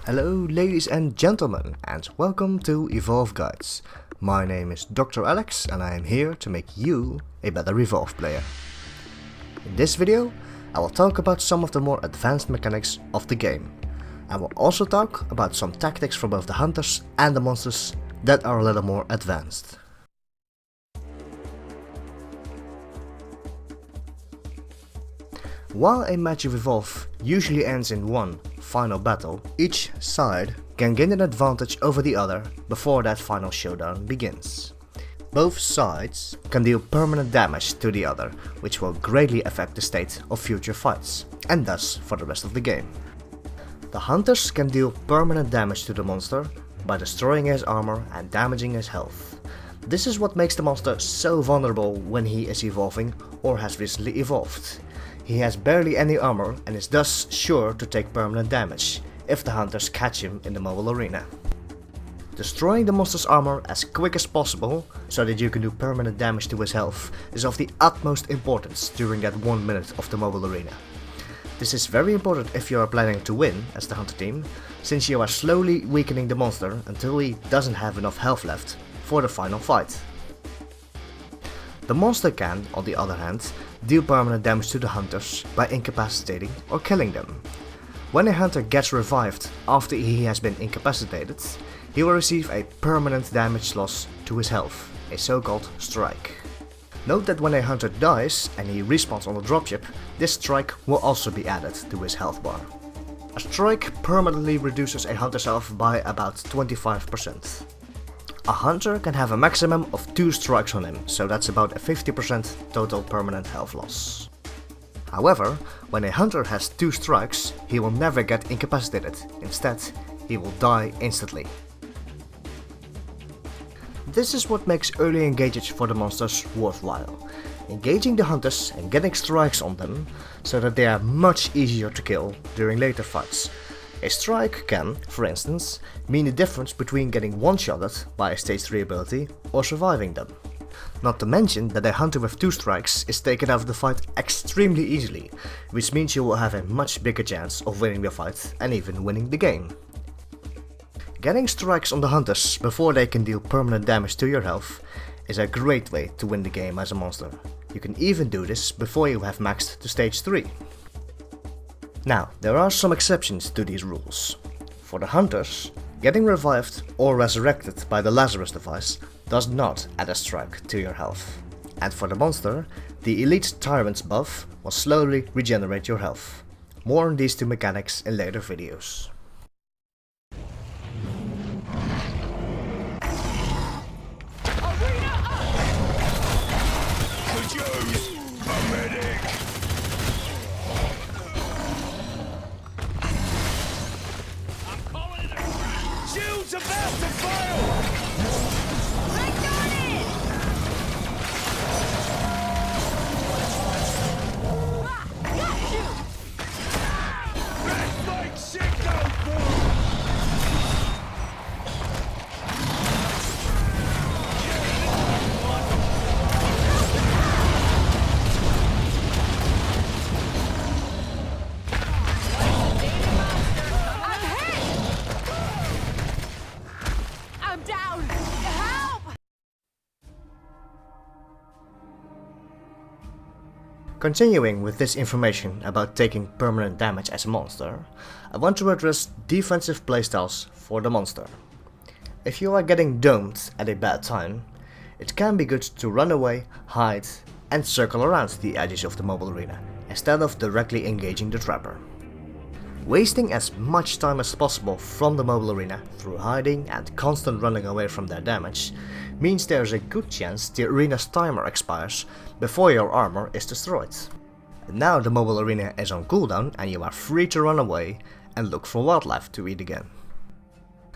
Hello ladies and gentlemen, and welcome to Evolve Guides. My name is Dr. Alex and I am here to make you a better Evolve player. In this video, I will talk about some of the more advanced mechanics of the game. I will also talk about some tactics for both the hunters and the monsters that are a little more advanced. While a match of Evolve usually ends in one final battle, each side can gain an advantage over the other before that final showdown begins. Both sides can deal permanent damage to the other, which will greatly affect the state of future fights, and thus for the rest of the game. The hunters can deal permanent damage to the monster by destroying his armor and damaging his health. This is what makes the monster so vulnerable when he is evolving or has recently evolved. He has barely any armor and is thus sure to take permanent damage if the hunters catch him in the mobile arena. Destroying the monster's armor as quick as possible so that you can do permanent damage to his health is of the utmost importance during that 1 minute of the mobile arena. This is very important if you are planning to win as the hunter team, since you are slowly weakening the monster until he doesn't have enough health left for the final fight. The monster can, on the other hand, deal permanent damage to the hunters by incapacitating or killing them. When a hunter gets revived after he has been incapacitated, he will receive a permanent damage loss to his health, a so-called strike. Note that when a hunter dies and he respawns on the dropship, this strike will also be added to his health bar. A strike permanently reduces a hunter's health by about 25%. A hunter can have a maximum of 2 strikes on him, so that's about a 50% total permanent health loss. However, when a hunter has 2 strikes, he will never get incapacitated. Instead, he will die instantly. This is what makes early engagement for the monsters worthwhile. Engaging the hunters and getting strikes on them so that they are much easier to kill during later fights. A strike can, for instance, mean the difference between getting one-shotted by a stage 3 ability or surviving them. Not to mention that a hunter with 2 strikes is taken out of the fight extremely easily, which means you will have a much bigger chance of winning the fight and even winning the game. Getting strikes on the hunters before they can deal permanent damage to your health is a great way to win the game as a monster. You can even do this before you have maxed to stage 3. Now, there are some exceptions to these rules. For the hunters, getting revived or resurrected by the Lazarus device does not add a strike to your health. And for the monster, the Elite Tyrant's buff will slowly regenerate your health. More on these two mechanics in later videos. About to fail! I got it! Got you! That's like shit go Continuing with this information about taking permanent damage as a monster, I want to address defensive playstyles for the monster. If you are getting domed at a bad time, it can be good to run away, hide, and circle around the edges of the mobile arena, instead of directly engaging the trapper. Wasting as much time as possible from the mobile arena through hiding and constant running away from their damage means there is a good chance the arena's timer expires before your armor is destroyed. Now the mobile arena is on cooldown and you are free to run away and look for wildlife to eat again.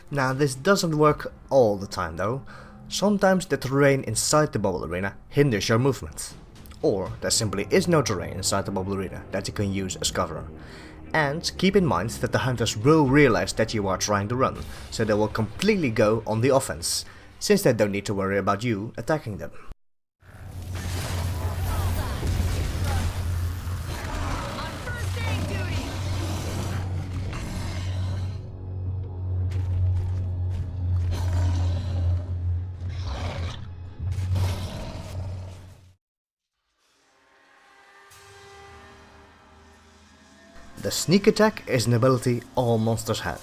Now this doesn't work all the time though. Sometimes the terrain inside the mobile arena hinders your movement. Or there simply is no terrain inside the mobile arena that you can use as cover. And keep in mind that the hunters will realize that you are trying to run, so they will completely go on the offense, since they don't need to worry about you attacking them. The sneak attack is an ability all monsters have.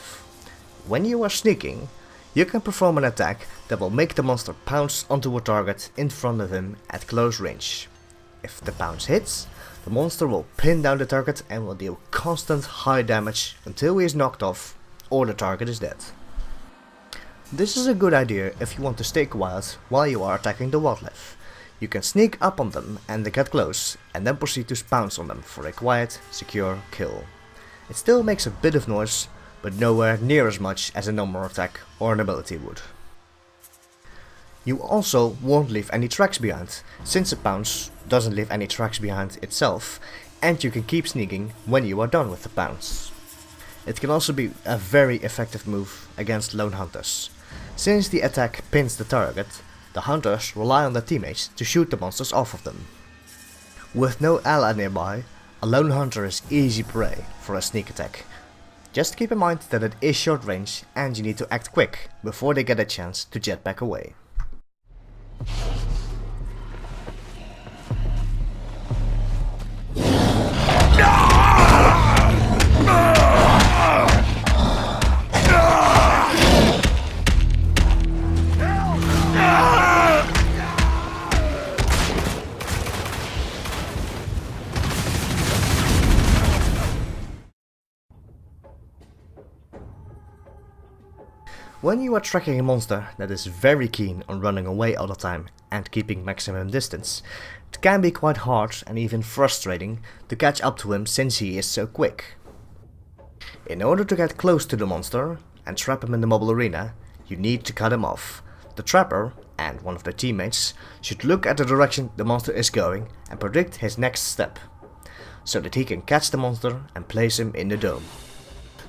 When you are sneaking, you can perform an attack that will make the monster pounce onto a target in front of him at close range. If the pounce hits, the monster will pin down the target and will deal constant high damage until he is knocked off or the target is dead. This is a good idea if you want to stay quiet while you are attacking the wildlife. You can sneak up on them and get close and then proceed to pounce on them for a quiet, secure kill. It still makes a bit of noise, but nowhere near as much as a normal attack or an ability would. You also won't leave any tracks behind, since a pounce doesn't leave any tracks behind itself, and you can keep sneaking when you are done with the pounce. It can also be a very effective move against lone hunters. Since the attack pins the target, the hunters rely on their teammates to shoot the monsters off of them. With no ally nearby, a lone hunter is easy prey for a sneak attack. Just keep in mind that it is short range and you need to act quick before they get a chance to jet back away. When you are tracking a monster that is very keen on running away all the time and keeping maximum distance, it can be quite hard and even frustrating to catch up to him since he is so quick. In order to get close to the monster and trap him in the mobile arena, you need to cut him off. The trapper and one of their teammates should look at the direction the monster is going and predict his next step, so that he can catch the monster and place him in the dome.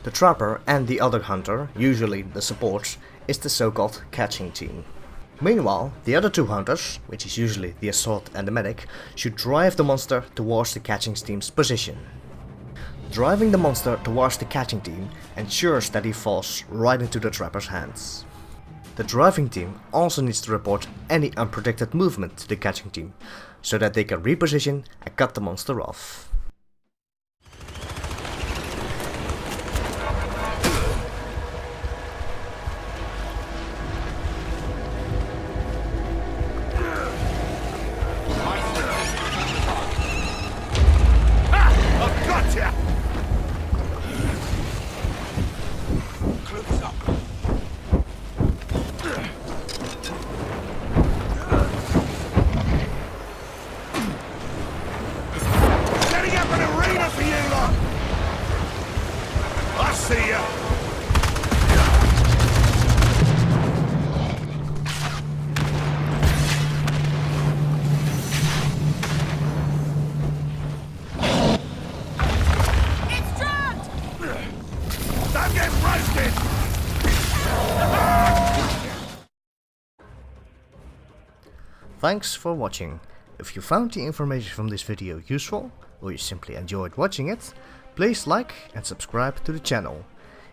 The trapper and the other hunter, usually the support, is the so-called catching team. Meanwhile, the other two hunters, which is usually the assault and the medic, should drive the monster towards the catching team's position. Driving the monster towards the catching team ensures that he falls right into the trapper's hands. The driving team also needs to report any unpredicted movement to the catching team, so that they can reposition and cut the monster off. See ya! It's dropped! Don't get roasted! Thanks for watching. If you found the information from this video useful, or you simply enjoyed watching it, please like and subscribe to the channel.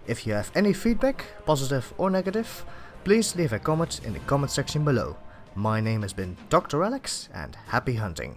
If you have any feedback, positive or negative, please leave a comment in the comment section below. My name has been Dr. Alex and happy hunting.